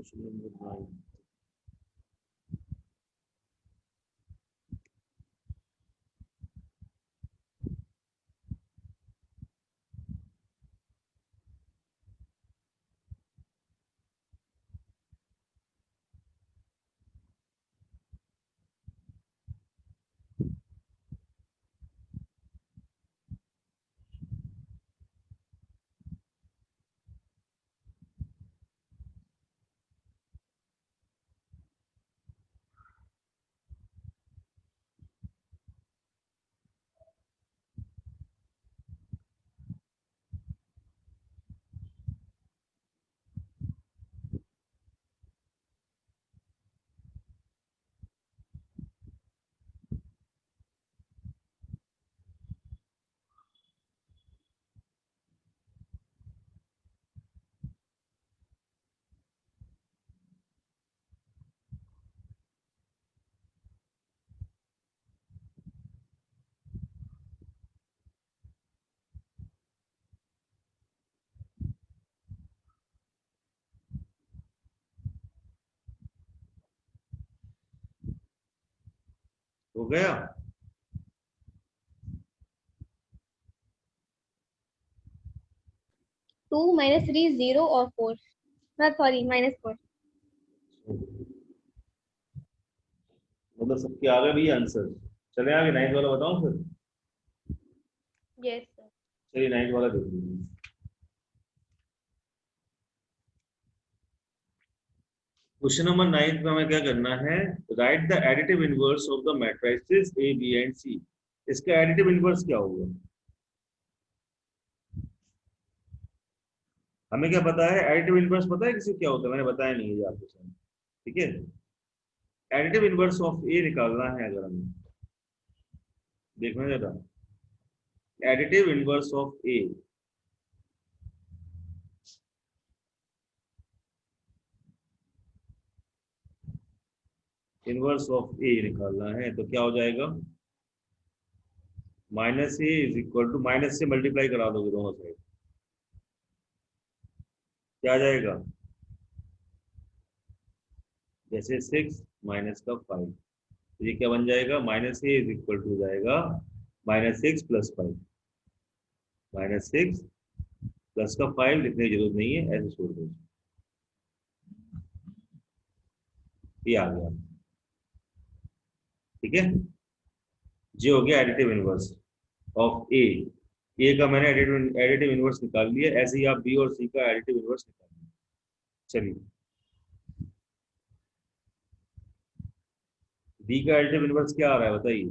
Question number 9। हो गया? 2 minus 3 0 और 4, सॉरी -4। मतलब सबके आ गए भी आंसर। चले आगे, 9th वाला बताऊं फिर? Yes sir. चलिए 9th वाला देख लीजिए। क्वेश्चन नंबर 9 में हमें क्या करना है? Right the additive inverse of the matrices A B and C. इसका एडिटिव इनवर्स क्या होगा? हमें क्या पता है? एडिटिव इनवर्स पता है किसी को क्या होता है? मैंने बताया नहीं है ये आपके सामने। ठीक है, एडिटिव इनवर्स ऑफ ए निकालना है अगर हमें। देखना जरा, additive inverse of A. Inverse of A निकालना है तो क्या हो जाएगा? Minus A is equal to, minus से मल्टीप्लाई करा दोगे दोनों साइड, क्या आ जाएगा? जैसे 6 माइनस का 5, तो ये क्या बन जाएगा? Minus A is equal to हो जाएगा -6 + 5। -6 प्लस का 5 लिखने की जरूरत नहीं है, ऐसे छोड़ दो। ये आ गया। ठीक है, ये हो गया एडिटिव इनवर्स ऑफ ए। ए का मैंने एडिटिव इनवर्स निकाल लिया। ऐसे ही आप बी और सी का एडिटिव इनवर्स निकाल लिया। चलिए, बी का एडिटिव इनवर्स क्या आ रहा है बताइए,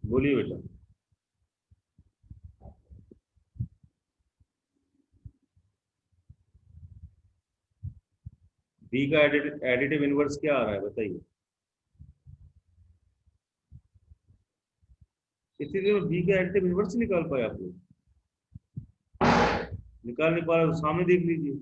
बोलिए बेटा। बी का एडिटिव इनवर्स क्या आ रहा है बताइए। इसीलिए बी का एडिटिव इनवर्स निकाल पाए आप लोग? निकाल नहीं पा रहे तो सामने देख लीजिए।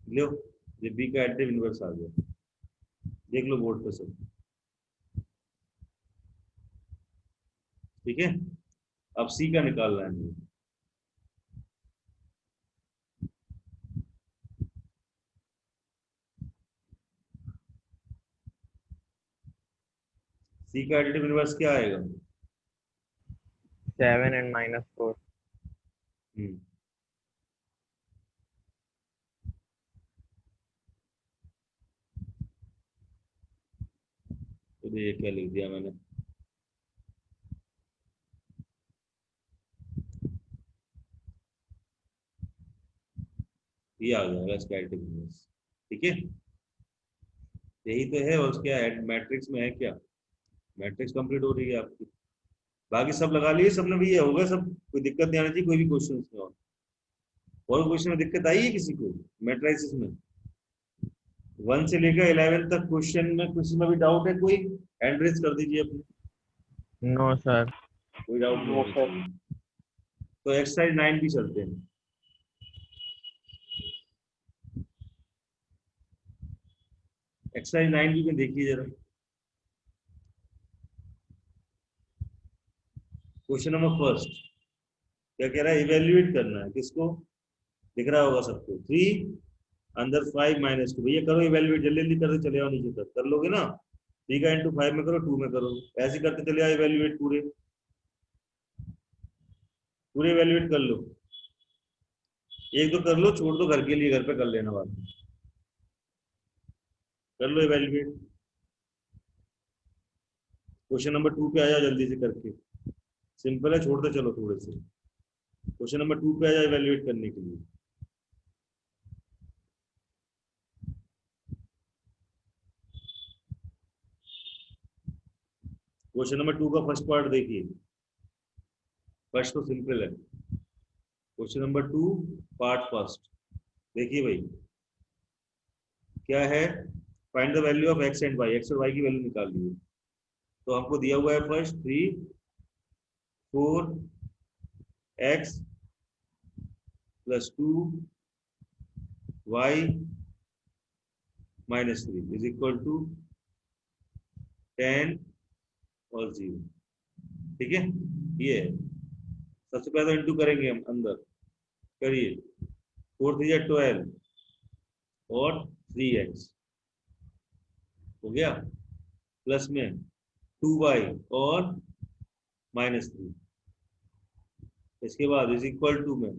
लो, ये बी का एडिटिव इनवर्स आ गया, देख लो बोर्ड पे सब। ठीक है, अब सी का निकालना है। सी का एडिटिव इनवर्स क्या आएगा? 7 and -4। हम्म, तो ये क्या लिख दिया मैंने? ये आ जाएगा इसका एडिटिव इनवर्स। ठीक है, यही तो है। और उसके मैट्रिक्स में है क्या? मैट्रिक्स कंप्लीट हो रही है आपकी। बाकी सब लगा लिए सबने भी, ये होगा सब, कोई दिक्कत नहीं आनी चाहिए कोई भी क्वेश्चन में। और क्वेश्चन में दिक्कत आई है किसी को मैट्रिसेस में? 1 से लेकर 11 तक क्वेश्चन में किसी में भी डाउट है कोई? हैंड रेज कर दीजिए अपने। No sir. कोई डाउट नहीं होना चाहिए। तो एक्सरसाइज 9 भी चलते हैं। एक्सरसाइज 9 भी में देखिए जरा। क्वेश्चन नंबर फर्स्ट क्या कह रहा है, इवेल्युएट करना है किसको, दिख रहा होगा सबको, 3 अंदर 5 माइनस 2, भैया करो इवेल्युएट, जल्दी जल्दी करते चले आओ नीचे तक, कर लोगे ना, 3 का इंटू 5 में करो, 2 में करो, ऐसे करते चले आओ इवेल्युएट, पूरे पूरे इवेल्युएट कर लो, एक दो कर लो, छोड़ दो घर के लिए, घर पे कर लेना बाद में, कर लो इवेल्युएट। क्वेश्चन नंबर 2 पे आ जाओ जल्दी से करके, सिंपल है, छोड़ते चलो थोड़े से, क्वेश्चन नंबर 2 पे आ जाओ इवेल्युएट करने के लिए। क्वेश्चन नंबर 2 का फर्स्ट पार्ट देखिए, फर्स्ट तो सिंपल है, क्वेश्चन नंबर 2 पार्ट फर्स्ट देखिए भाई, क्या है, find the value of x and y, x और वाई की वैल्यू निकाल लीजिए। तो हमको दिया हुआ है first 3 4 x plus 2 y minus 3 is equal to 10 और 0, ठीक है, ये है। सबसे पहले तो इंटू करेंगे हम, अंदर करिए, 4 3 12 और 3x हो गया, प्लस में 2y और माइनस 3, इसके बाद इज इक्वल टू में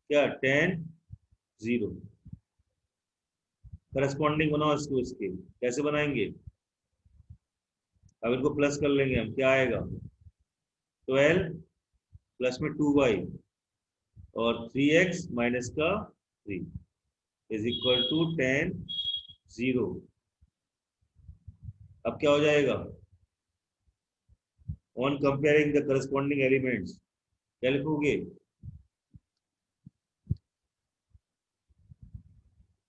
क्या 10 0, करस्पॉन्डिंग बनाओ इसको, इसके कैसे बनाएंगे, अब इनको प्लस कर लेंगे हम, क्या आएगा 12 प्लस में 2y और 3x माइनस का 3 इज इक्वल टू 10 0। अब क्या हो जाएगा, on comparing the corresponding elements, क्या लिखोगे,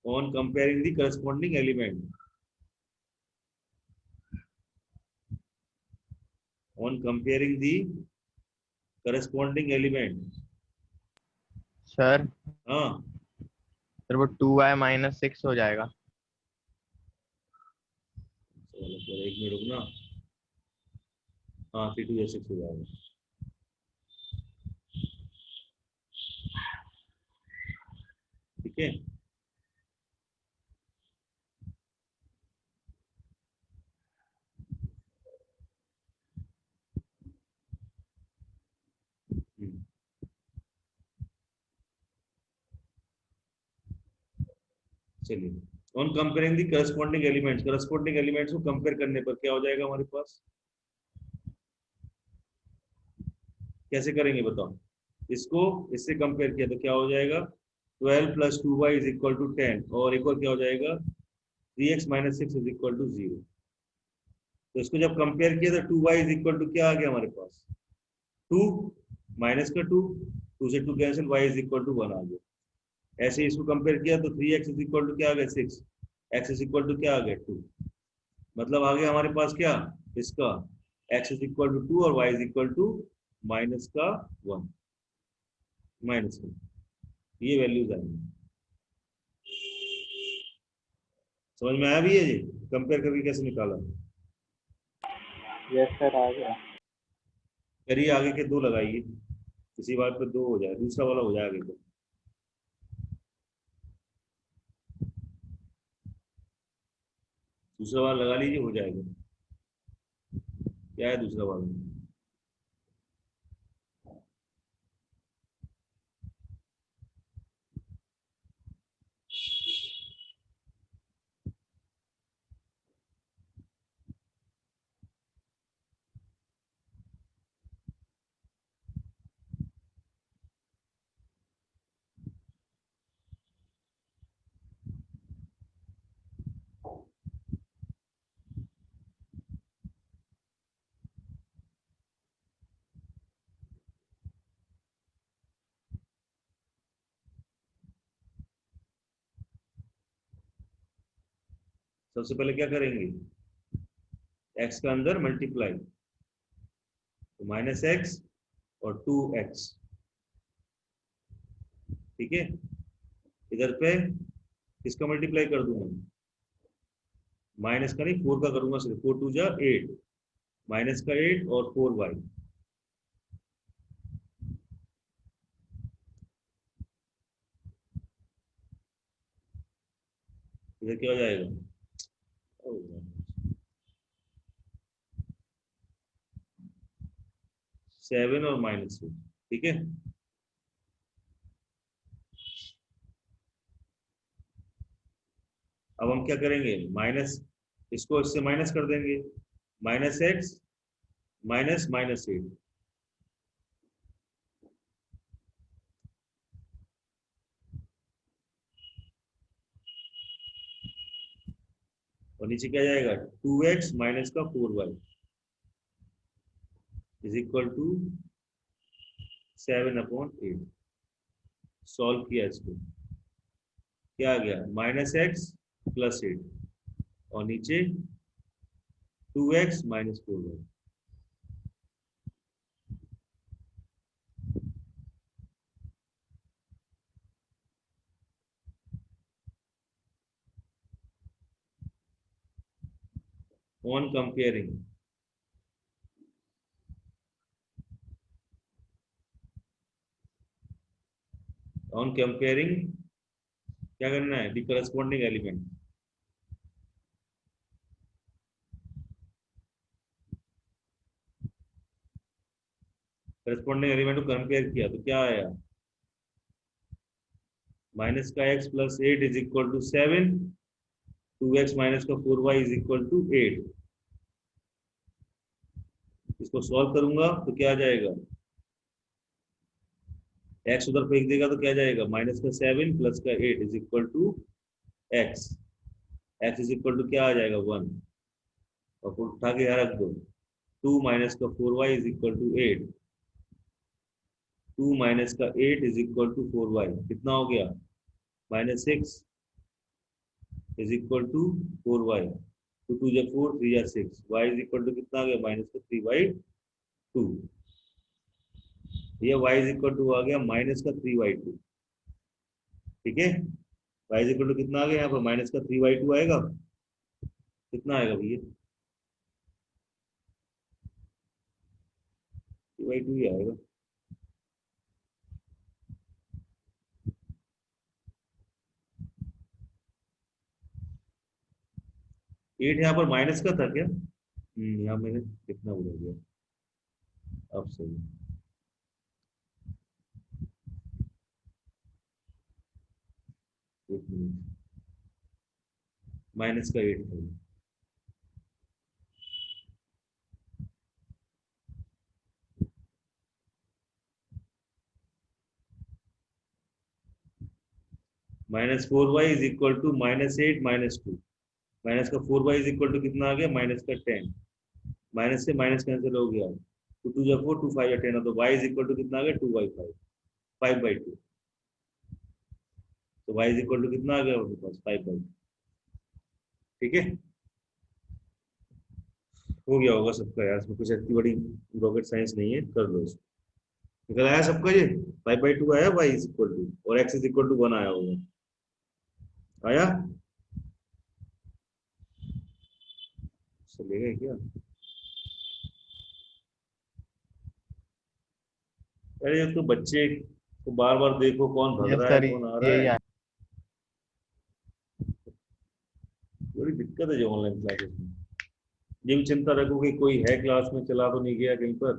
on comparing the corresponding element, on comparing the corresponding element. Sir हाँ सर वो 2y माइनस 6 हो जाएगा। एक मिनट रुकना, हाँ 3 2 6 हो जाएगा, ठीक है। चलिए, on comparing the corresponding elements, corresponding elements को कंपेयर करने पर क्या हो जाएगा हमारे पास, कैसे करेंगे बताओ, इसको इससे कंपेयर किया तो क्या हो जाएगा, 12 plus 2y is equal to 10, और एक और क्या हो जाएगा 3x minus 6 is equal to 0। तो इसको जब कंपेयर किया तो 2y इज इक्वल टू क्या आ गया हमारे पास, 2 माइनस का 2 से 2 cancel, y is equal to 1 आ गया। ऐसे ही इसको कंपेयर किया तो 3x इज इक्वल टू क्या आ गया 6, x इज इक्वल टू क्या आ गया 2, मतलब आ गया हमारे पास क्या, इसका x इज इक्वल टू 2 और y is equal to minus का 1, माइनस का, ये वैल्यूज आएंगी। समझ में आया भी है जी, कंपेयर करके कैसे निकाला, यस सर आ गया। करिए आगे के 2 लगाइए, इसी बात पे 2 हो जाए, दूसरा वाला हो जाएगा एकदम, दूसरा वाला लगा लीजिए, हो जाएगा, क्या है दूसरा वाला, सबसे पहले क्या करेंगे, x का अंदर मल्टीप्लाई, तो माइनस एक्स और 2x, ठीक है, इधर पे किसका मल्टीप्लाई कर दूंगा, माइनस का नहीं 4 का करूंगा सिर्फ, 4 2 जा 8, माइनस का 8 और 4y, इधर क्या हो जाएगा? 7 और -8, ठीक है। अब हम क्या करेंगे, माइनस, इसको इससे माइनस कर देंगे, -x -8, और नीचे क्या जाएगा, 2x माइनस का 4y is equal to 7/8। Solve किया इसको, क्या आ गया, -x + 8 और नीचे 2x - 4y। ऑन कंपेयरिंग, क्या करना है, the corresponding element. Corresponding element को कंपेयर किया तो क्या आया, माइनस का x + 8 is equal to 7, 2x minus का 4y इज इक्वल टू 8। इसको सॉल्व करूंगा तो क्या आ जाएगा, x उधर फेंक देगा तो क्या जाएगा, माइनस का 7 प्लस का 8 is equal to x। x is equal to क्या आ जाएगा, 1, और फिर उठा के यहाँ रख दो, 2 माइनस का 4y is equal to 8, 2 minus का 8 इज इक्वल टू 4y, कितना हो गया, -6 इज इक्वल टू 4y, 2 2 जा 4, 3 जा 6, y इज इक्वल टू कितना आ गया, -3/2। ये y इज इक्वल टू आ गया -3/2, ठीक है। y इज इक्वल टू कितना आ गया, यहाँ पर -3/2 आएगा, कितना आएगा भैया, 3/2 ही आएगा। एट यहाँ पर माइनस का था क्या, यहाँ मैंने कितना बोल गया, अब सही, एक मिनट, माइनस का 8 था। -4y is equal to -8 -2, minus का 4y इज इक्वल टू कितना आ गया, माइनस का 10, माइनस से माइनस कैंसिल हो गया, 2 2 जा 4, 2 5 जा 10, तो y इज इक्वल टू कितना आ गया, 2/5, 5/2, तो y इज इक्वल टू कितना आ गया उनके पास, 5/2, ठीक है। हो गया होगा सबका यार, इसमें कुछ इतनी बड़ी रॉकेट साइंस नहीं है, कर लो इसको, निकल आया सबका ये, 5/2 आया, y इज इक्वल टू, और x इज इक्वल टू 1 आया होगा, आया, चलेगा क्या, अरे ये तो बच्चे को बार बार देखो कौन भग यस रहा है सर, कौन आ रहा यही है, आया। बड़ी दिक्कत है जो ऑनलाइन क्लासेस में। ये भी चिंता रखो कि कोई है क्लास में, चला तो नहीं गया कहीं पर,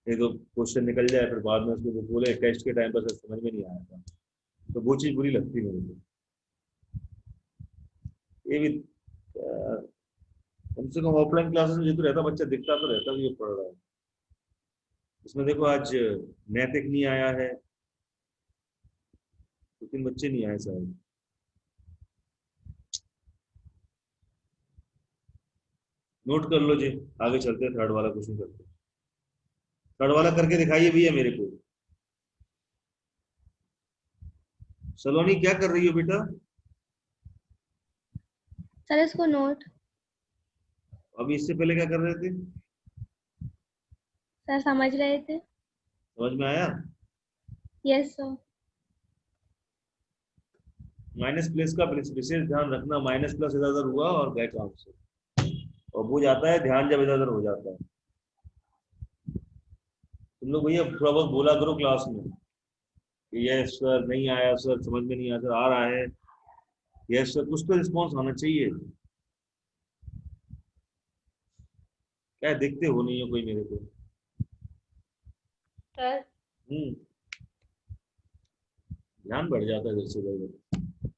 नहीं तो क्वेश्चन निकल जाए फिर बाद में उसको वो बोले टेस्ट के टाइम पर सर समझ में नहीं आया था, तो वो चीज़ बुरी लगती है मेरे को। ये भी कम से कम ऑफलाइन क्लासेस में जो तो रहता, बच्चा दिखता तो रहता भी ये पढ़ रहा है। इसमें देखो आज नैतिक नहीं आया है, 2 3 बच्चे नहीं आए शायद, नोट कर लो जी, आगे चलते हैं, थर्ड वाला क्वेश्चन करते हैं, थर्ड वाला करके दिखाइए भैया मेरे को। सलोनी क्या कर रही हो बेटा, सर इसको नोट। अभी इससे पहले क्या कर रहे थे, सर समझ रहे थे। समझ में आया, यस सर। माइनस प्लस का विशेष ध्यान रखना, माइनस प्लस इधर उधर हुआ और गए काम से, और वो जाता है ध्यान जब इधर उधर हो जाता है। तुम लोग भैया थोड़ा बहुत बोला करो क्लास में कि ये सर नहीं आया, सर समझ में नहीं आया, सर आ रहा है, यस सर, कुछ तो रिस्पॉन्स आना चाहिए। क्या देखते हो नहीं हो कोई मेरे को? सर ध्यान बढ़ जाता है जैसे इधर।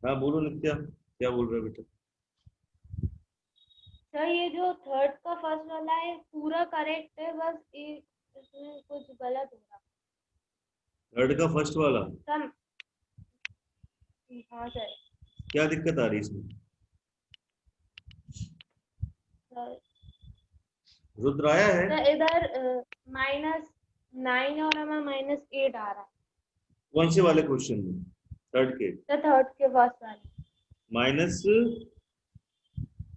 हाँ बोलो नित्या, क्या बोल रहे हो बेटा? सर ये जो थर्ड का फर्स्ट वाला है पूरा करेक्ट है, बस इसमें कुछ गलत हो रहा थर्ड का फर्स्ट वाला सर। हाँ सर। क्या दिक्कत आ रही है इसमें? सर रुद्र आया है? सर इधर -9 और हमें -8 आ रहा है। कौन से वाले क्वेश्चन में? थर्ड के? सर थर्ड के फर्स्ट वाले -9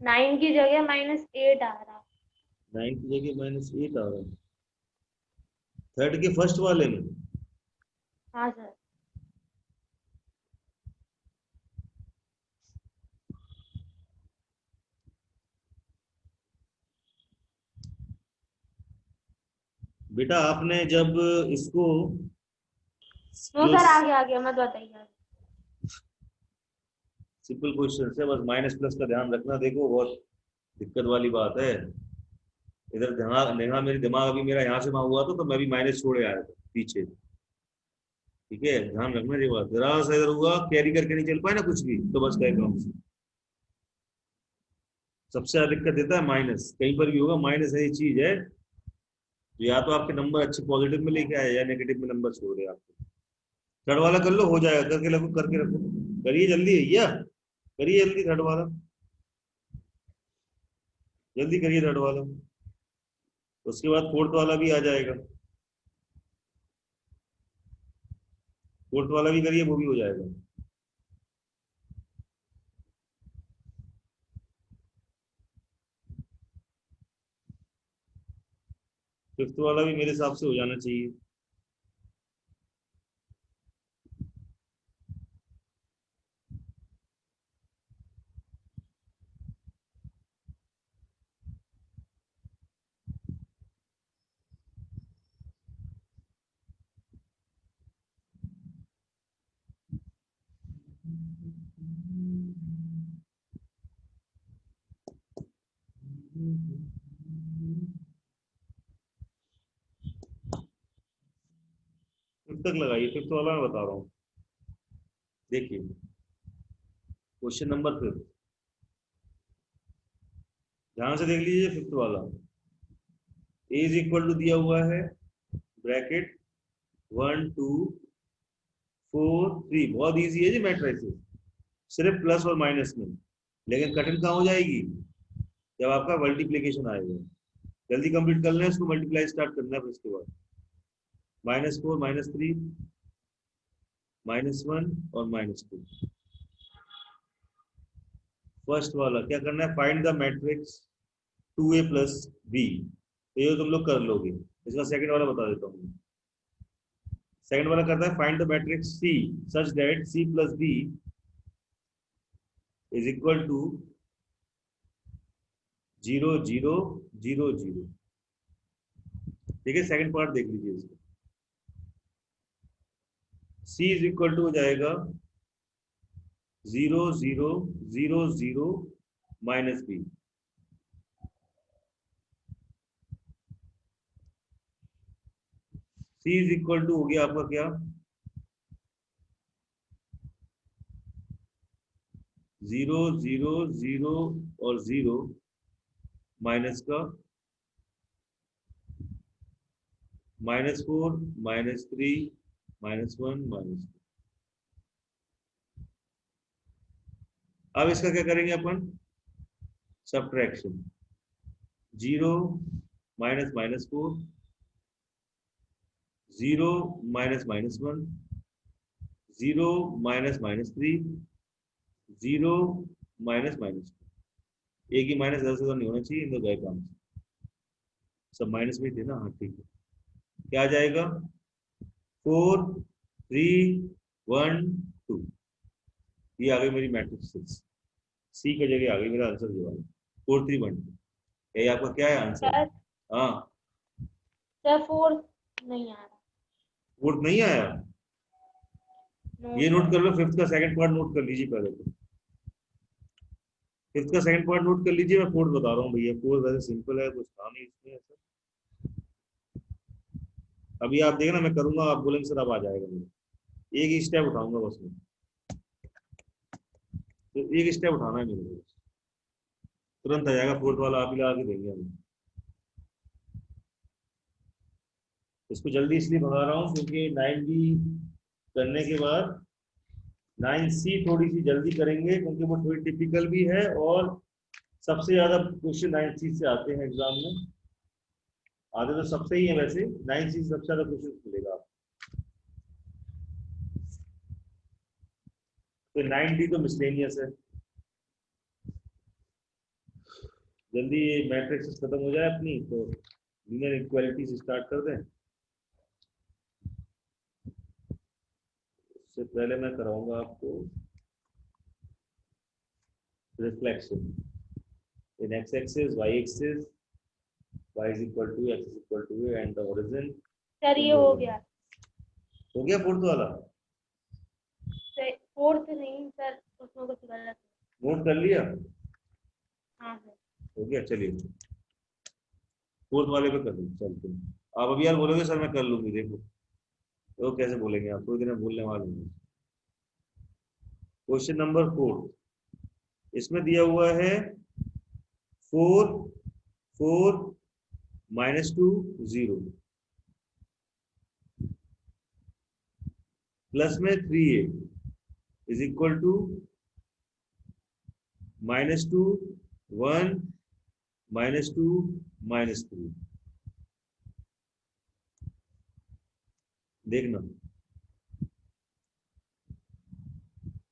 9 की जगह -8 आ रहा है। की जगह -8 आ रहा है थर्ड के फर्स्ट वाले में। हाँ सर। बेटा आपने जब इसको नो सर आ गया मत बताइए। सिंपल क्वेश्चन है, बस माइनस प्लस का ध्यान रखना। देखो बहुत दिक्कत वाली बात है। इधर ध्यान देखना, मेरी दिमाग अभी मेरा यहाँ से वहां हुआ था तो मैं भी माइनस छोड़े आया था पीछे। ठीक है, ध्यान रखना ये बात। जरा सा इधर हुआ, कैरी करके नहीं चल पाए ना कुछ भी, तो बस कह काम से सबसे ज्यादा दिक्कत देता है माइनस। कहीं पर भी होगा माइनस ऐसी चीज है, तो या तो आपके नंबर अच्छे पॉजिटिव में लेके आए या नेगेटिव में नंबर छोड़ रहे आपको। थर्ड वाला कर लो, हो जाएगा। करके रखो, करके रखो, करिए जल्दी भैया, करिए जल्दी थर्ड वाला, जल्दी करिए थर्ड वाला। उसके बाद फोर्थ वाला भी आ जाएगा। फोर्थ वाला भी करिए, वो भी हो जाएगा। फिफ्थ वाला भी मेरे हिसाब से हो जाना चाहिए। फिफ्थ तक लगाइए, फिफ्थ वाला मैं बता रहा हूँ। देखिए क्वेश्चन नंबर फिफ्थ, ध्यान से देख लीजिए। फिफ्थ वाला ए इज इक्वल टू दिया हुआ है, ब्रैकेट 1 2 4 3। बहुत इजी है जी मैट्रिसेस, सिर्फ प्लस और माइनस में। लेकिन कठिन कहाँ हो जाएगी? जब आपका मल्टीप्लीकेशन आएगा। जल्दी कंप्लीट कर लें इसको, मल्टीप्लाई स्टार्ट करना है। फिर उसके बाद -4 -3 -1 और -2। फर्स्ट वाला क्या करना है? Find the matrix 2a + b। तो ये तुम लोग कर लोगे। इसका सेकंड वाला बता देता हूँ। सेकंड वाला करता है find the matrix c such that c + b is equal to 0 0 0 0। ठीक है, सेकंड पार्ट देख लीजिए इसको। c इज इक्वल टू हो जाएगा 0 0 0 0 -b। c is equal to हो गया आपका क्या? 0 0 0 और 0 माइनस का -4 -3 -1 -2। अब इसका क्या करेंगे अपन? सब्ट्रैक्शन। 0 -4 0 -1 0 -3 0 -2। एक ही माइनस इधर से उधर नहीं होना चाहिए, इन दो गए काम से। सब माइनस में ही थे ना? हाँ ठीक है। क्या आ जाएगा? 4 3 1 2। ये आ गई मेरी मैट्रिक्स। सी की जगह आ गई मेरा आंसर जो है 4 3 1 2। यही आपका क्या है आंसर? सर हाँ, सर 4 नहीं आ रहा। फोर्थ नहीं आया? ये नोट कर लो, फिफ्थ का सेकंड पार्ट नोट कर लीजिए पहले तो। फिफ्थ का सेकंड पार्ट नोट कर लीजिए, मैं फोर्थ बता रहा हूँ भैया। फोर्थ वैसे सिंपल है, कुछ था नहीं इसमें ऐसा। अभी आप देखना, मैं करूंगा, आप बोलेंगे सर अब आ जाएगा मेरे। एक ही स्टेप उठाऊंगा बस मैं, तो एक स्टेप उठाना है मेरे को, तुरंत आ जाएगा फोर्थ वाला, आप ही लगा के देंगे हमें। इसको जल्दी इसलिए भगा रहा हूँ क्योंकि 9B करने के बाद 9C थोड़ी सी जल्दी करेंगे, क्योंकि वो थोड़ी टिपिकल भी है और सबसे ज्यादा क्वेश्चन 9C से आते हैं एग्जाम में। आते तो सबसे ही है वैसे, 9C से सबसे ज्यादा क्वेश्चन मिलेगा आपको। तो 9D तो मिसलेनियस है। जल्दी ये मैट्रिक्स खत्म हो जाए अपनी, तो लीनियर इक्वालिटी से स्टार्ट कर दें। उससे पहले मैं कराऊंगा आपको reflection in x axis, y axis, y is equal to x is equal to a and the origin। Sir ये हो गया। हो गया फोर्थ वाला? फोर्थ नहीं सर, उसमें कुछ गलत। नोट कर लिया? हाँ सर। हो गया, चलिए फोर्थ वाले पे कर लूँ। चलते आप अभी यार बोलोगे सर मैं कर लूंगी, देखो तो कैसे बोलेंगे आप, थोड़ी देर में बोलने वाले हैं। क्वेश्चन नंबर 4, इसमें दिया हुआ है 4 4 -2 0 प्लस में 3a इज इक्वल टू -2 1 -2 -3। देखना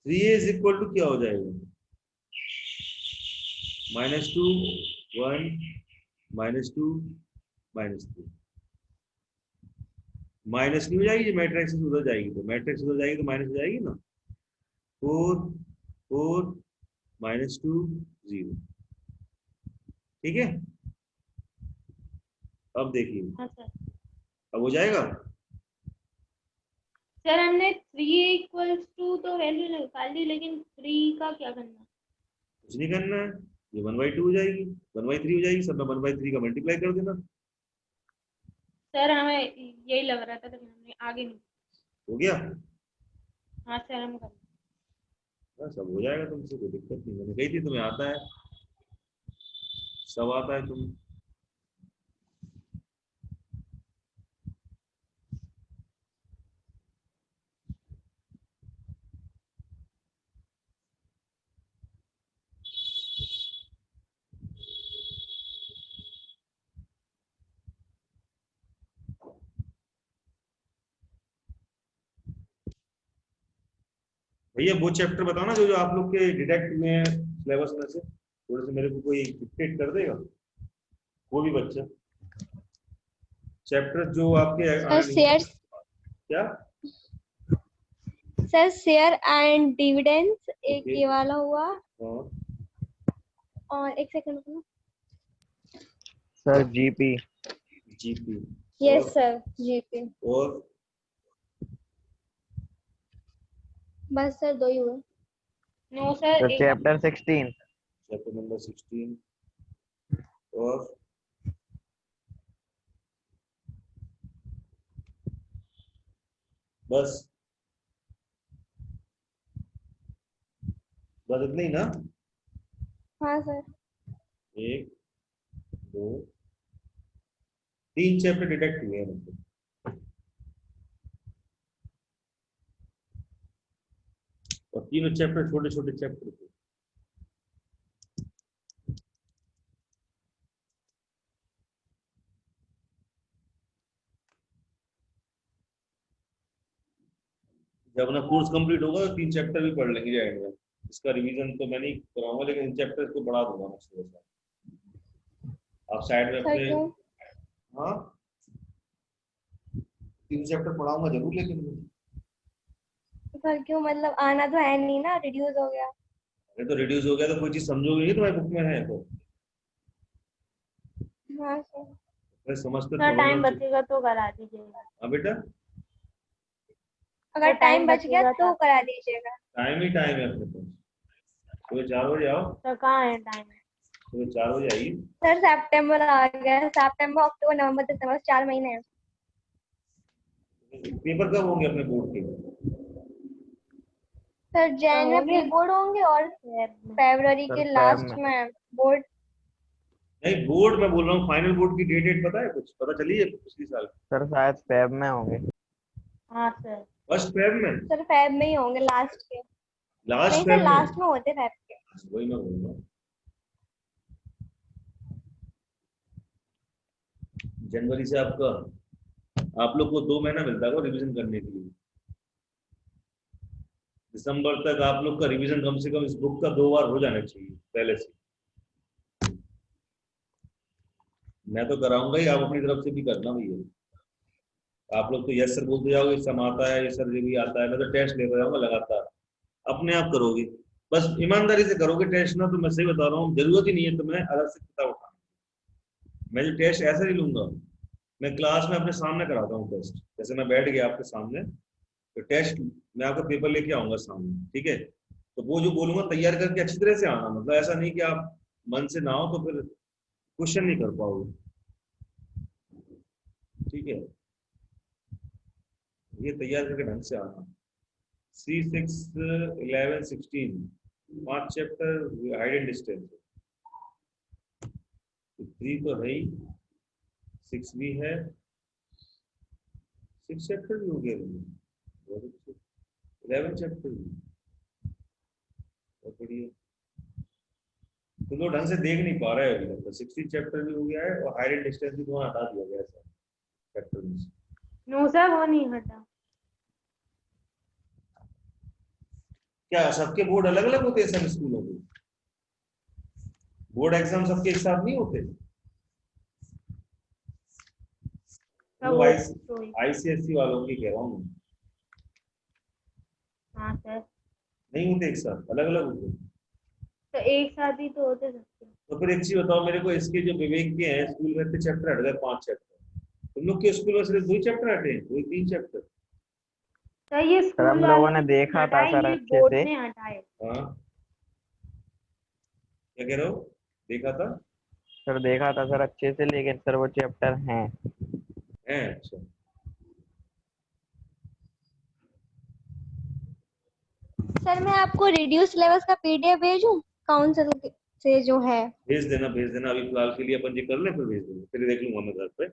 3a इज इक्वल टू क्या हो जाएगा, -2 1 -2 -3। माइनस नहीं हो जाएगी, मैट्रिक्स उधर जाएगी, तो मैट्रिक्स उधर जाएगी तो माइनस हो जाएगी ना। 4 4 -2 0। ठीक है, अब देखिए। हाँ सर। अब हो जाएगा। सर हमने 3 तो वैल्यू निकाल ली, लेकिन 3 का क्या करना? कुछ नहीं करना है, ये 1/2 हो जाएगी, 1/3 हो जाएगी, सब में 1/3 का मल्टीप्लाई कर देना। सर हमें यही लग रहा था, लेकिन हमने आगे नहीं। हो गया। हाँ सर हम कर। हाँ, सब हो जाएगा, तुमसे कोई दिक्कत नहीं, मैंने कही थी तुम्हें आता है, सब आता है तुम्हें। भैया वो चैप्टर बताओ ना जो जो आप लोग के डिडक्ट में सिलेबस में से, थोड़े से मेरे को कोई डिक्टेट कर देगा वो भी बच्चा, चैप्टर जो आपके शेयर क्या सर, शेयर एंड डिविडेंड्स एक Okay. ये वाला हुआ, हाँ, और एक सेकंड रुकना। Sir GP. GP. Yes sir, GP. और बस सर दो ही हुए। No sir sir chapter 16। Chapter number 16 और बस बस इतना ही ना। हाँ सर। 1 2 3 चैप्टर डिडक्ट हुए हैं मतलब। और तीनों चैप्टर छोटे छोटे चैप्टर थे। जब अपना कोर्स कंप्लीट होगा तो 3 चैप्टर भी पढ़ लेंगे एंड में। इसका रिवीजन तो मैं नहीं कराऊंगा, लेकिन इन चैप्टर को बढ़ा दूंगा मैं सुबह। आप साइड में सर अपने, क्यों? हाँ 3 चैप्टर पढ़ाऊंगा जरूर, लेकिन सर क्यों, मतलब आना तो है नहीं ना, रिड्यूस हो गया। अरे तो रिड्यूस हो गया तो कोई चीज समझोगे नहीं, तुम्हारी बुक में है तो हाँ सर। मैं समझते थोड़ा टाइम समझना। बचेगा तो करा दीजिएगा। हाँ बेटा, अगर टाइम बच गया बचेगा तो करा दीजिएगा। टाइम ही टाइम है अपने पास। सुबह 4 बजे आओ, तो कहाँ है टाइम? सुबह 4 बजे आइए। सर सितंबर आ गया, सितंबर अक्टूबर नवंबर दिसंबर 4 महीने हैं। पेपर कब होंगे अपने बोर्ड के? सर जैन में प्री बोर्ड होंगे और फरवरी सर के फैब लास्ट में। में बोर्ड। नहीं, बोर्ड मैं बोल रहा हूँ, फाइनल बोर्ड की डेट पता है? कुछ पता चली है पिछली साल? सर शायद फैब में होंगे। हाँ सर। फर्स्ट फेब में? सर फैब में ही होंगे लास्ट के। लास्ट नहीं सर फेब में? लास्ट में होते फैब के। वही मैं बोल रहा हूँ, जनवरी से आपका, आप लोग को 2 महीना मिलता है रिवीजन करने के लिए। दिसंबर तक आप लोग का रिवीजन कम से कम इस बुक का 2 बार हो जाना चाहिए पहले से। मैं तो कराऊंगा ही, आप अपनी तरफ से भी करना भैया। आप लोग तो यस सर बोलते जाओगे, सम आता है, ये सर ये भी आता है, मैं तो टेस्ट लेता जाऊंगा लगातार। अपने आप करोगे, बस ईमानदारी से करोगे टेस्ट ना, तो मैं सही बता रहा हूँ, जरूरत ही नहीं है तुम्हें अलग से किताब उठाने। मैं जो टेस्ट ऐसा नहीं लूंगा, मैं क्लास में अपने सामने कराता हूँ टेस्ट। जैसे मैं बैठ गया आपके सामने, तो टेस्ट मैं आपका पेपर लेके आऊंगा सामने, ठीक है? तो वो जो बोलूंगा तैयार करके अच्छी तरह से आना, मतलब ऐसा नहीं कि आप मन से ना हो तो फिर क्वेश्चन नहीं कर पाओगे, ठीक है? ये तैयार करके ढंग से आना। C6 11 16 5 chapter hide and distance. 3 तो है ही, 6 भी है, 6 चैप्टर भी हो गया भैया, बहुत अच्छे। 11 चैप्टर भी, बहुत बढ़िया। तो लोग ढंग से देख नहीं पा रहे हैं अभी तक। तो 16 चैप्टर भी हो गया है और हाइड एंड डिस्टेंस भी दोनों हटा दिया गया है चैप्टर में से। नो सर वो नहीं हटा। क्या सबके बोर्ड अलग अलग होते हैं सब स्कूलों के? बोर्ड एग्जाम सबके एक साथ नहीं होते? सब लो वो आईसीएससी वालों की कह रहा हूँ मैं। हाँ सर। नहीं होते एक साथ, अलग अलग होते हैं। तो एक साथ ही तो होते सकते। तो फिर एक चीज बताओ मेरे को, इसके जो विवेक के हैं स्कूल में इतने चैप्टर हट गए, 5 चैप्टर। तुम लोग के स्कूल में सिर्फ 2 चैप्टर हटे हैं, कोई 3 चैप्टर? सर ये सर स्कूल हम वालों लोगों ने ने देखा था हटाए, सर ये अच्छे बोर्ड से। ने हटाए। हाँ, क्या कह रहे हो? देखा था? सर देखा था सर अच्छे से, लेकिन सर वो चैप्टर हैं। है, अच्छा। सर मैं आपको रिड्यूस सिलेबस का पीडीएफ भेजूं काउंसिल से जो है। भेज देना, भेज देना। अभी फिलहाल के लिए अपन ये कर लें, फिर भेज देंगे, फिर देख लूंगा मैं घर पे।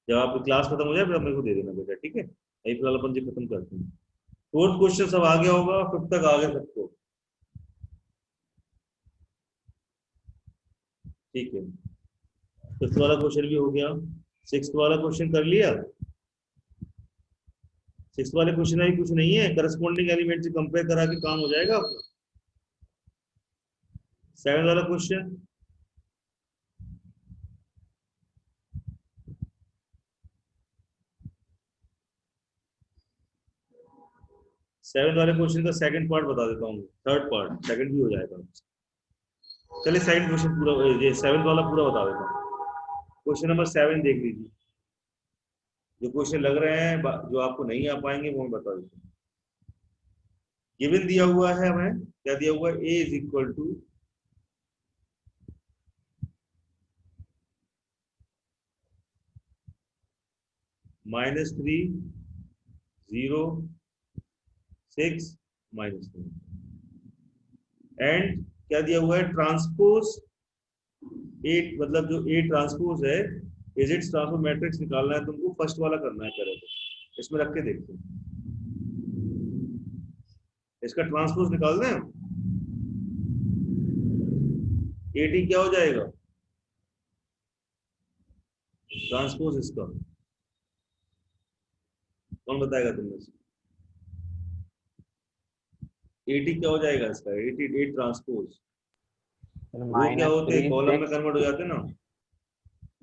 जब आपकी क्लास खत्म हो जाए फिर आप मेरे को दे देना बेटा, ठीक है? अभी फिलहाल अपन ये खत्म करते हैं। फोर्थ क्वेश्चन सब आ गया होगा, 5th तक आ गया सबको, ठीक है? 5th वाला क्वेश्चन भी हो गया, 6th वाला क्वेश्चन कर लिया। 6th वाले क्वेश्चन में भी कुछ नहीं है, करस्पॉन्डिंग एलिमेंट से कंपेयर करा के काम हो जाएगा आपका। 7th वाला क्वेश्चन, सेवन वाले क्वेश्चन का सेकंड पार्ट बता देता हूँ, थर्ड पार्ट सेकंड भी हो जाएगा। चलिए सेकंड क्वेश्चन पूरा, ये 7th वाला पूरा बता देता हूँ। क्वेश्चन नंबर 7 देख लीजिए। जो क्वेश्चन लग रहे हैं जो आपको नहीं आ पाएंगे वो मैं बता देता हूँ। गिवन दिया हुआ है हमें, क्या दिया हुआ है? a is equal to -3 0 6 -3, and क्या दिया हुआ है? ट्रांसपोज ए, मतलब जो ए ट्रांसपोज है, इजिट्स ट्रांसपोज मैट्रिक्स निकालना है तुमको, फर्स्ट वाला करना है करे तो। इसमें रख के देखते हैं, इसका ट्रांसपोज निकालना है। एटी क्या हो जाएगा ट्रांसपोज इसका? कौन बताएगा तुमने से? एटी क्या हो जाएगा इसका? 88 ट्रांसपोज। वो क्या होते हैं, -3 कॉलम में 6 कन्वर्ट हो जाते हैं ना।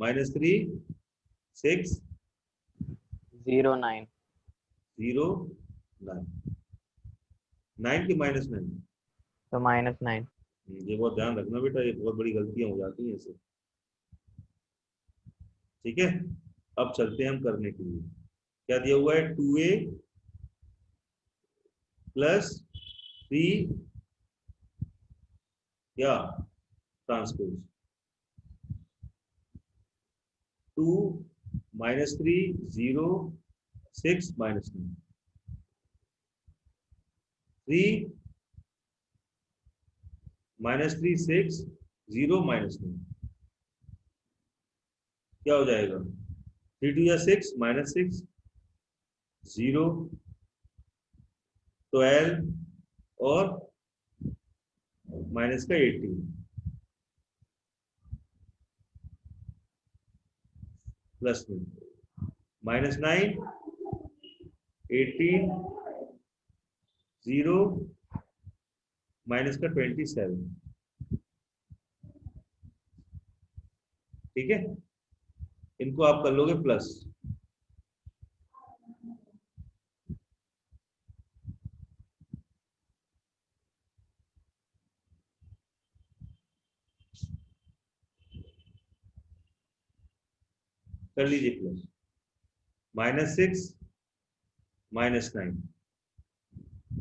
-3 6 0 9। 0 9, 9 की -9? तो -9। ये बहुत ध्यान रखना बेटा, ये बहुत बड़ी गलतियां हो जाती हैं इससे, ठीक है? अब चलते हैं हम करने के लिए। क्या दिया हुआ है? 2a प्लस 3 या ट्रांसपोज 2 -3 0 6 -9 3 -3 6 0 -9 क्या हो जाएगा 3 2 या 6 -6 0 12 और माइनस का 18 प्लस में -9 18 0 माइनस का 27 ठीक है इनको आप कर लोगे प्लस कर लीजिए प्लस -6 -9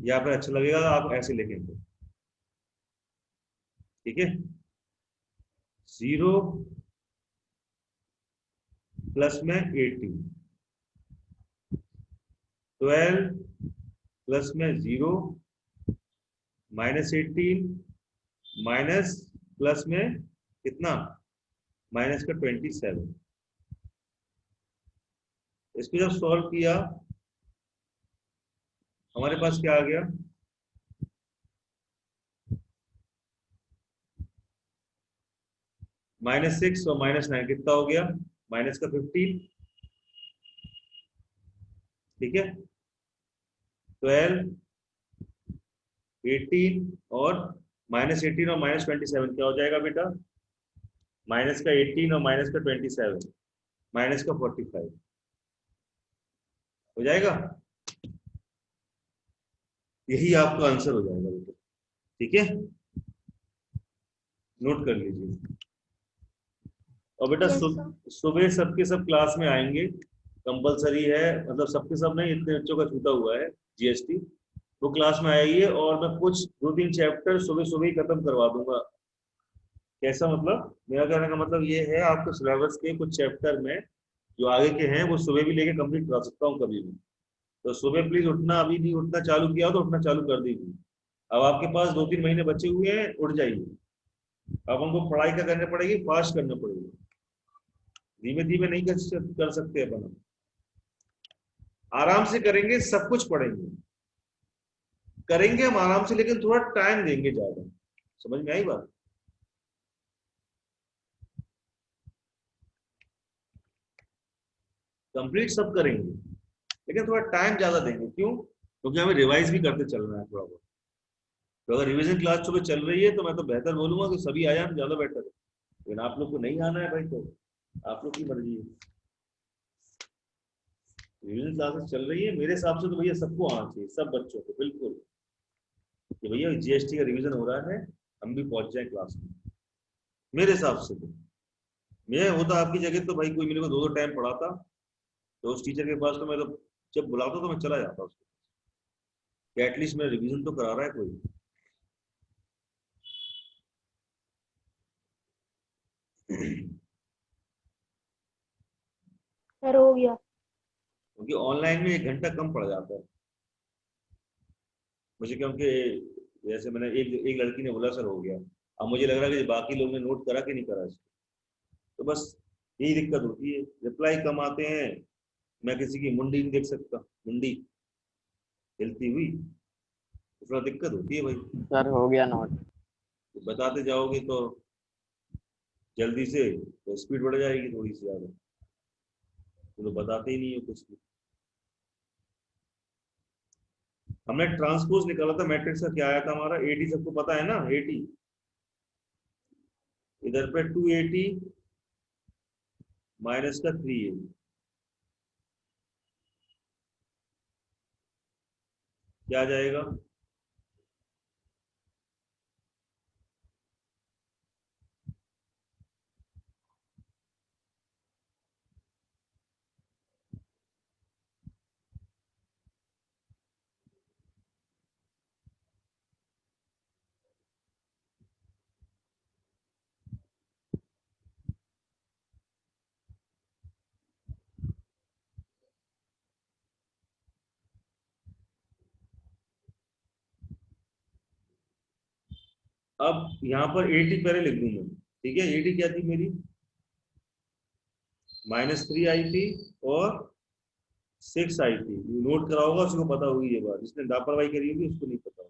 यहाँ पर अच्छा लगेगा आप ऐसे लिखेंगे ठीक है 0 प्लस में 18 12 प्लस में 0 -18 माइनस प्लस में कितना माइनस का 27 इसको जब सॉल्व किया हमारे पास क्या आ गया -6 और -9 कितना हो गया माइनस का 15 ठीक है 12 18 और -18 और -27 क्या हो जाएगा बेटा माइनस का 18 और माइनस का 27 माइनस का 45 हो जाएगा यही आपका आंसर हो जाएगा बेटा ठीक है नोट कर लीजिए और बेटा Yes, sir. सुबह सबके सब क्लास में आएंगे कंपलसरी है मतलब सबके सब नहीं इतने बच्चों का छूटा हुआ है जीएसटी वो क्लास में आएगी और मैं कुछ 2-3 चैप्टर सुबह सुबह ही खत्म करवा दूंगा कैसा मतलब मेरा कहने का मतलब ये है आपके सिलेबस के कुछ चैप्टर में जो आगे के हैं वो सुबह भी लेके कंप्लीट करा सकता हूँ कभी भी तो सुबह प्लीज उठना अभी नहीं उठना चालू किया तो उठना चालू कर दीजिए अब आपके पास 2-3 महीने बचे हुए हैं उठ जाइए अब हमको पढ़ाई क्या करनी पड़ेगी फास्ट करना पड़ेगी धीमे धीमे नहीं कर सकते अपन हम आराम से करेंगे सब कुछ पढ़ेंगे करेंगे हम आराम से लेकिन थोड़ा टाइम देंगे ज्यादा समझ में आई बात कंप्लीट सब करेंगे लेकिन थोड़ा टाइम ज्यादा देंगे क्यों क्योंकि हमें रिवाइज भी करते चलना है थोड़ा बहुत तो अगर रिवीजन क्लास सुबह चल रही है तो मैं तो बेहतर बोलूंगा कि सभी आ जाए ज्यादा बेटर है लेकिन आप लोग को नहीं आना है भाई तो आप लोग की मर्जी है रिवीजन क्लासेस चल रही है मेरे हिसाब से तो भैया सबको आना चाहिए सब बच्चों को बिल्कुल कि भैया जीएसटी का रिवीजन हो रहा है हम भी पहुंच जाए क्लास में मेरे हिसाब से तो मैं होता आपकी जगह तो भाई कोई मेरे को 2-2 टाइम पढ़ाता तो उस टीचर के पास तो मैं तो जब बुलाता तो मैं चला जाता उसके कि एटलीस्ट मेरा रिवीजन तो करा रहा है कोई सर हो गया क्योंकि ऑनलाइन में 1 घंटा कम पड़ जाता है मुझे क्योंकि जैसे मैंने एक एक लड़की ने बोला सर हो गया अब मुझे लग रहा है कि बाकी लोग ने नोट करा कि नहीं करा इसको तो बस यही दिक्कत होती है रिप्लाई कम आते हैं मैं किसी की मुंडी नहीं देख सकता मुंडी हिलती हुई तो थोड़ा दिक्कत होती है भाई सर हो गया नोट तो बताते जाओगे तो जल्दी से तो स्पीड बढ़ जाएगी थोड़ी सी ज्यादा तो बताते ही नहीं हो कुछ भी हमने ट्रांसपोज निकाला था मैट्रिक्स का क्या आया था हमारा 80 सबको पता है ना 80 इधर पे 280 माइनस का 380 क्या आ जाएगा अब यहाँ पर 80 पहले लिख दूं मैं, ठीक है। 80 क्या थी मेरी, -3 आई थी और 6 आई थी। नोट करा होगा, उसको पता होगी ये बात, जिसने लापरवाही करी होगी उसको नहीं पता होगा।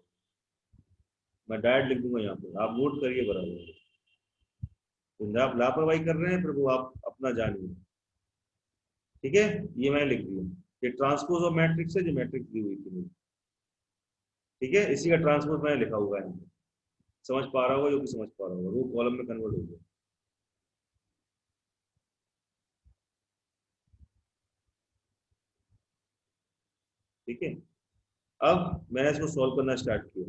मैं डायरेक्ट लिख दूंगा यहाँ पर, आप नोट करिए बराबर। तो आप लापरवाही कर रहे हैं प्रभु, आप अपना जानिए, ठीक है। ये मैंने लिख दिया, ये ट्रांसपोज ऑफ मैट्रिक्स है जो मैट्रिक्स दी हुई थी मुझे, ठीक है। इसी का ट्रांसपोज मैंने लिखा हुआ है, समझ पा रहा होगा, जो भी समझ पा रहा होगा वो कॉलम में कन्वर्ट हो गया, ठीक है। अब मैंने इसको सॉल्व करना स्टार्ट किया,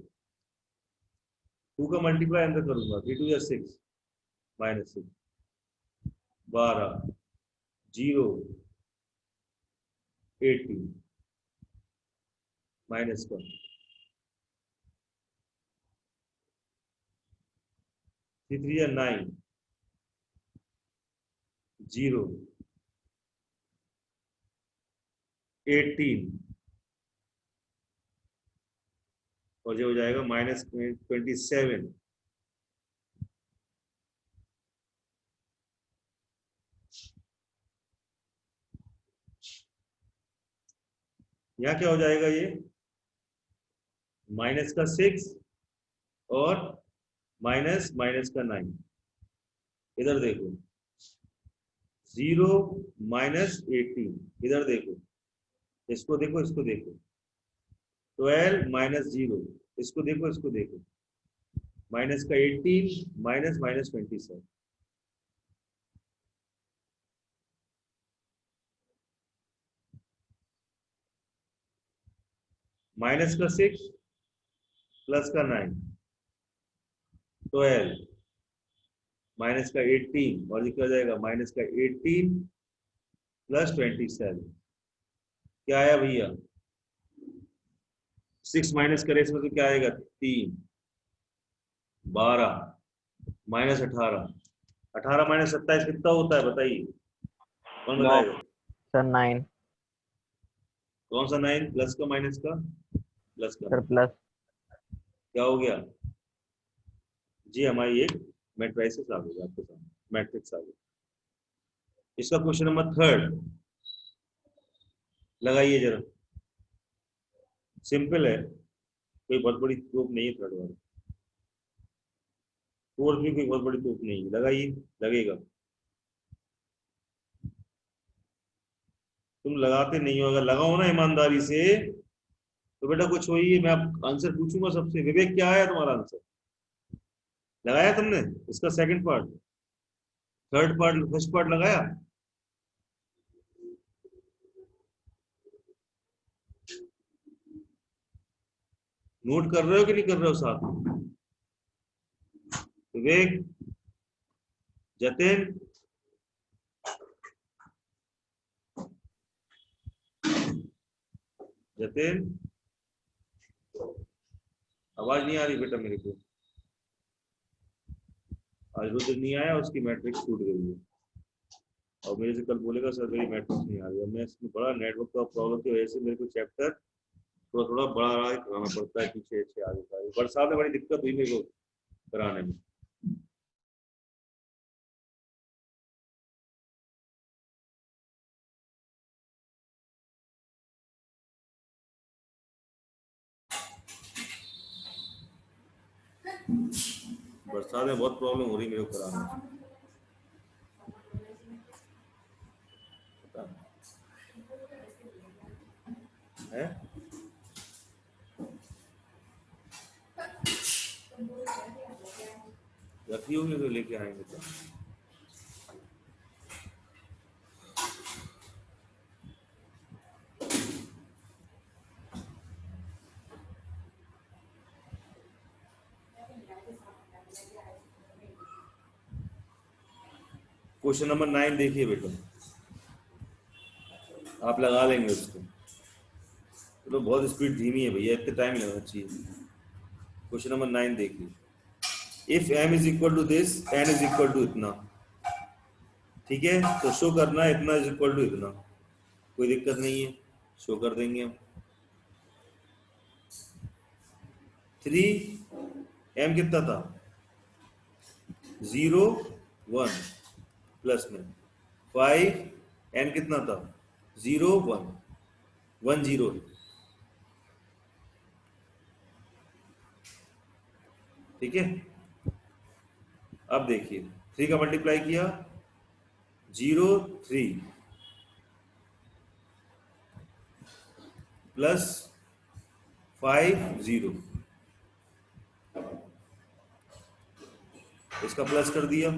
2 का मल्टीप्लाई अंदर करूंगा, 3 2 या 6 -6 12 0 80 माइनस का 3 3 या 9 0 18 और ये हो जाएगा -27। यहाँ क्या हो जाएगा, ये माइनस का 6 और माइनस माइनस का 9। इधर देखो 0 -18, इधर देखो, इसको देखो, इसको देखो, 12 -0, इसको देखो, इसको देखो, माइनस का 18 माइनस माइनस 27। माइनस का 6 प्लस का 9 12 माइनस का 18 और ये क्या हो जाएगा, माइनस का 18 प्लस 27। क्या आया भैया, 6 माइनस करे इसमें तो क्या आएगा, 3 12 -18, 18 -27 कितना होता है बताइए, कौन बताएगा। सर 9। कौन सा 9, प्लस का माइनस का, प्लस का, सर प्लस। क्या हो गया जी, हमारी एक मैट्रिक्स आ गई आपके सामने, मैट्रिक्स आ गई। इसका क्वेश्चन नंबर 3 लगाइए जरा, सिंपल है, कोई बहुत बड़ी तोप नहीं है। 3 वाला 4 भी कोई बहुत बड़ी तोप नहीं है, लगाइए, लगेगा। तुम लगाते नहीं हो, अगर लगाओ ना ईमानदारी से तो बेटा कुछ हो ही। मैं आंसर पूछूंगा सबसे, विवेक क्या आया तुम्हारा आंसर, लगाया तुमने इसका second part, third part, first part लगाया। नोट कर रहे हो कि नहीं कर रहे हो साथ में, विवेक, जतिन, जतिन, आवाज नहीं आ रही बेटा मेरे को। आज रुद्र नहीं आया, उसकी मैट्रिक्स टूट गई है और मेरे से कल बोलेगा सर मेरी मैट्रिक्स नहीं आ रही है। मैं इसमें बड़ा नेटवर्क का प्रॉब्लम की वजह से मेरे को चैप्टर थोड़ा थोड़ा बड़ा रहा है, कराना पड़ता है पीछे अच्छे आगे का। बरसात में बड़ी दिक्कत हुई मेरे को कराने में। बरसात में बहुत प्रॉब्लम हो रही मेरे को कराने में, है। रखी होगी तो लेके आएंगे तो। क्वेश्चन नंबर 9 देखिए बेटा, आप लगा लेंगे उसको। तो बहुत स्पीड धीमी है भैया, इतने टाइम लगना चाहिए। क्वेश्चन नंबर 9 देखिए, if m is equal to this, n is equal to इतना, ठीक है। तो शो करना है इतना इज इक्वल टू इतना, कोई दिक्कत नहीं है, शो कर देंगे हम। 3 m कितना था, 0 1 प्लस में 5 n कितना था 0 1 1 0 ठीक है। अब देखिए 3 का मल्टीप्लाई किया 0 3 प्लस 5 0 इसका प्लस कर दिया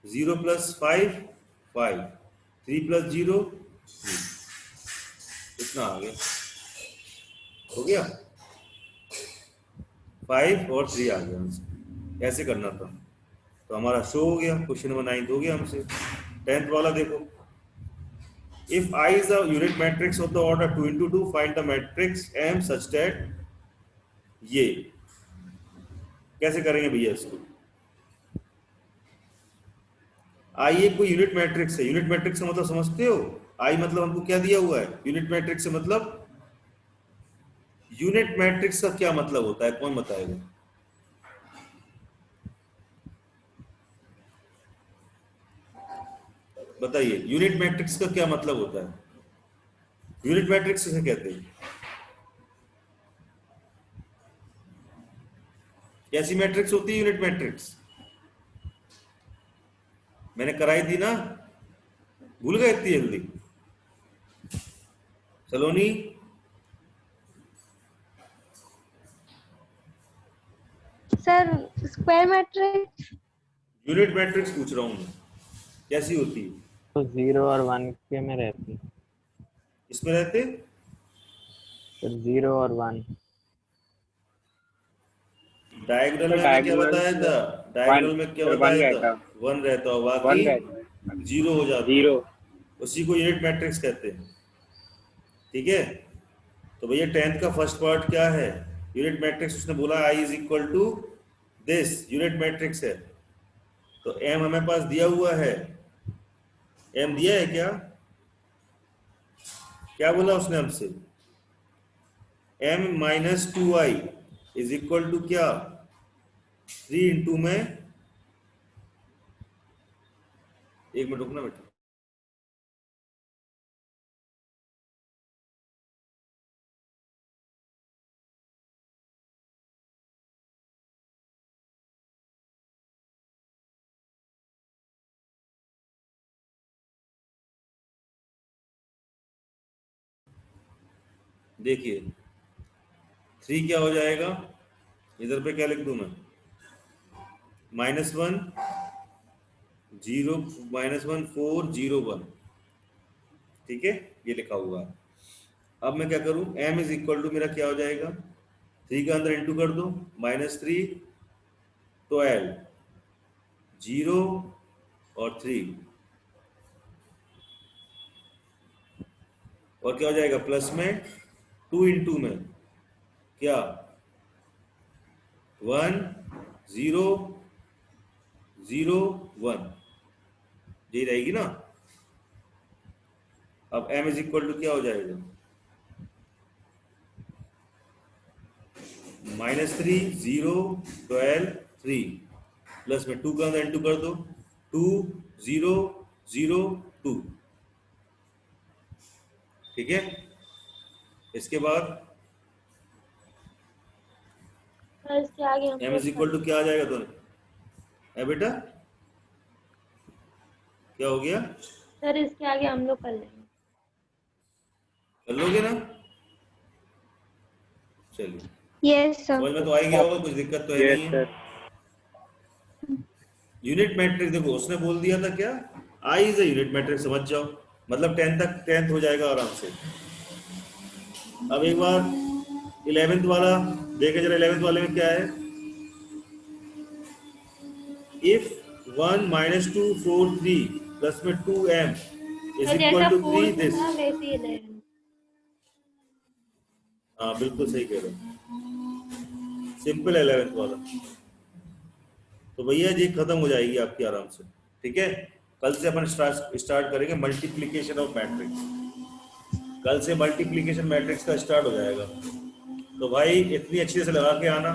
0 प्लस 5 5 3 प्लस 0 इतना आ गया हो गया 5 और 3 आ गया हमसे ऐसे करना था तो हमारा शो हो गया क्वेश्चन नंबर 9 हो गया हमसे। 10th वाला देखो if I is a unit matrix of the order 2 into 2 find the matrix M such that ये कैसे करेंगे भैया इसको आई एक कोई यूनिट मैट्रिक्स है यूनिट मैट्रिक्स का मतलब समझते हो आई मतलब हमको क्या दिया हुआ है यूनिट मैट्रिक्स से मतलब यूनिट मैट्रिक्स का क्या मतलब होता है कौन बताएगा बताइए यूनिट मैट्रिक्स का क्या मतलब होता है यूनिट मैट्रिक्स किसे कहते हैं कैसी मैट्रिक्स होती है यूनिट मैट्रिक्स मैंने कराई थी ना भूल गए इतनी जल्दी Saloni sir square matrix unit matrix पूछ रहा हूं मैं कैसी होती है तो 0 और 1 के में रहती इसमें रहते तो 0 और 1 डायगोनल में क्या बताया था डायगोनल में क्या बताया था 1 रहता हो बाकी 0 हो जाता 0 उसी को यूनिट मैट्रिक्स कहते हैं ठीक है। तो भैया 10th का फर्स्ट पार्ट क्या है यूनिट मैट्रिक्स उसने बोला I is equal to this unit matrix है तो m हमें पास दिया हुआ है m दिया है क्या बोला उसने हमसे m minus 2i is equal to क्या 3 इंटू में एक मिनट रुकना बेटा देखिए 3 क्या हो जाएगा इधर पे क्या लिख दूं मैं -1 0 -1 4 0 1 ठीक है ये लिखा हुआ है। अब मैं क्या करूं m इज इक्वल टू मेरा क्या हो जाएगा 3 के अंदर इंटू कर दो -3 12 0 और 3 और क्या हो जाएगा प्लस में 2 इंटू में क्या 1 0 0 1 यही रहेगी ना। अब m इज इक्वल टू क्या हो जाएगा -3 0 12 3 प्लस में 2 का अंदर इंटू कर दो 2 0 0 2 ठीक है। इसके बाद इसके आगे हम m इज इक्वल टू क्या आ जाएगा दोनों है बेटा क्या हो गया सर इसके आगे हम लोग कर लेंगे कर लोगे ना चलिए यस सर समझ में तो आ ही गया होगा कुछ दिक्कत तो है नहीं यूनिट मैट्रिक्स देखो उसने बोल दिया था क्या I is a unit matrix समझ जाओ मतलब 10th हो जाएगा आराम से। अब एक बार 11th वाला देखें जरा 11th वाले में क्या है if 1 minus 2 4 3 प्लस में 2m is equal to 3 this हाँ बिल्कुल सही कह रहे हो सिंपल 11th वाला तो भैया ये खत्म हो जाएगी आपकी आराम से ठीक है। कल से अपन स्टार्ट करेंगे मल्टीप्लिकेशन ऑफ मैट्रिक्स कल से मल्टीप्लिकेशन मैट्रिक्स का स्टार्ट हो जाएगा तो भाई इतनी अच्छी से लगा के आना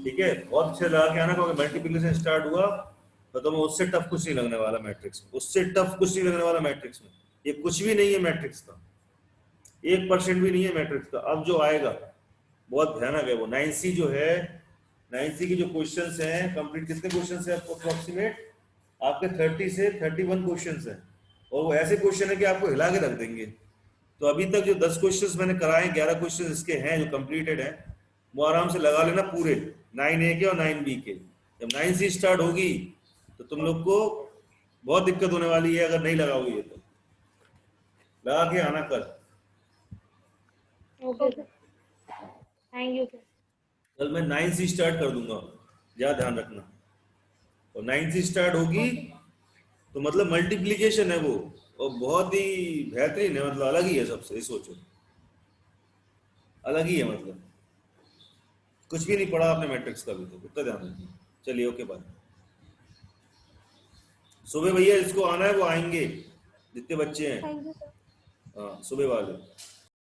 ठीक है, बहुत अच्छे लगा के आना, क्योंकि मल्टीप्लिकेशन स्टार्ट हुआ तो तुम्हें उससे टफ कुछ नहीं लगने वाला मैट्रिक्स में, उससे टफ कुछ नहीं लगने वाला मैट्रिक्स में। ये कुछ भी नहीं है मैट्रिक्स का, 1% भी नहीं है मैट्रिक्स का। अब जो आएगा बहुत भयानक है वो 9C जो है, 9C के जो क्वेश्चंस हैं कंप्लीट, कितने क्वेश्चंस हैं आपको अप्रोक्सीमेट? आपके 30 से 31 क्वेश्चंस हैं, और वो ऐसे क्वेश्चन है कि आपको हिला के रख देंगे। तो अभी तक जो 10 क्वेश्चंस मैंने कराए, 11 क्वेश्चंस इसके हैं जो कंप्लीटेड हैं, वो आराम से लगा लेना पूरे 9A के और 9B के। जब 9C स्टार्ट होगी तो तुम लोग को बहुत दिक्कत होने वाली है, अगर नहीं लगाओगे ये तो। लगा के आना कल। Okay sir, thank you sir. कल मैं 9C स्टार्ट कर दूंगा, ज्यादा ध्यान रखना। और 9C स्टार्ट होगी तो मतलब मल्टीप्लीकेशन है वो, और बहुत ही बेहतरीन है, मतलब अलग ही है सबसे, सोचो अलग ही है, मतलब कुछ भी नहीं पढ़ा आपने मैट्रिक्स का भी, तो उतना ध्यान रखिए। चलिए ओके बाय। सुबह भैया इसको आना है, वो आएंगे जितने बच्चे हैं, थैंक यू सर। हाँ सुबह वाले।